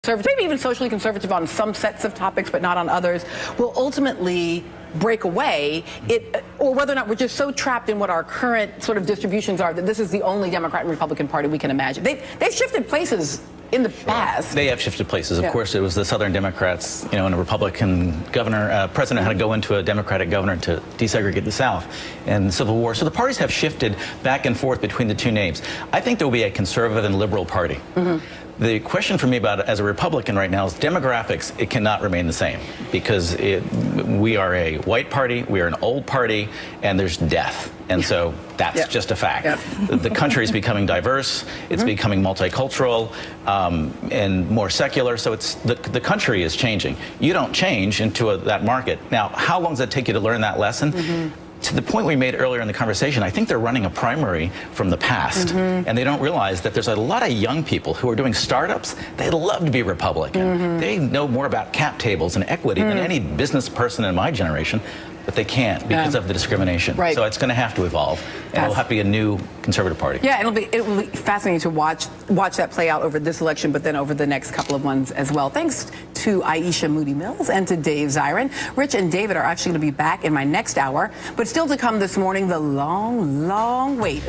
conservative, maybe even socially conservative on some sets of topics, but not on others, will ultimately break away, or whether or not we're just so trapped in what our current sort of distributions are that this is the only Democrat and Republican Party we can imagine. They've shifted places in the past. They have shifted places. Of course, it was the Southern Democrats, and a Republican president had to go into a Democratic governor to desegregate the South in the Civil War. So the parties have shifted back and forth between the two names. I think there will be a conservative and liberal party. The question for me about it as a Republican right now is demographics. It cannot remain the same because we are a white party, we are an old party, and there's death. And so that's just a fact. The country is becoming diverse, it's becoming multicultural and more secular, so the country is changing. You don't change into that market. Now, how long does it take you to learn that lesson? To the point we made earlier in the conversation, I think they're running a primary from the past, and they don't realize that there's a lot of young people who are doing startups. They'd love to be Republican. They know more about cap tables and equity than any business person in my generation, but they can't because of the discrimination. So it's going to have to evolve, and it'll have to be a new conservative party. Yeah, it will be fascinating to watch that play out over this election, but then over the next couple of ones as well. Thanks to Aisha Moody Mills and to Dave Zirin. Rich and David are actually going to be back in my next hour, but still to come this morning, the long, long wait.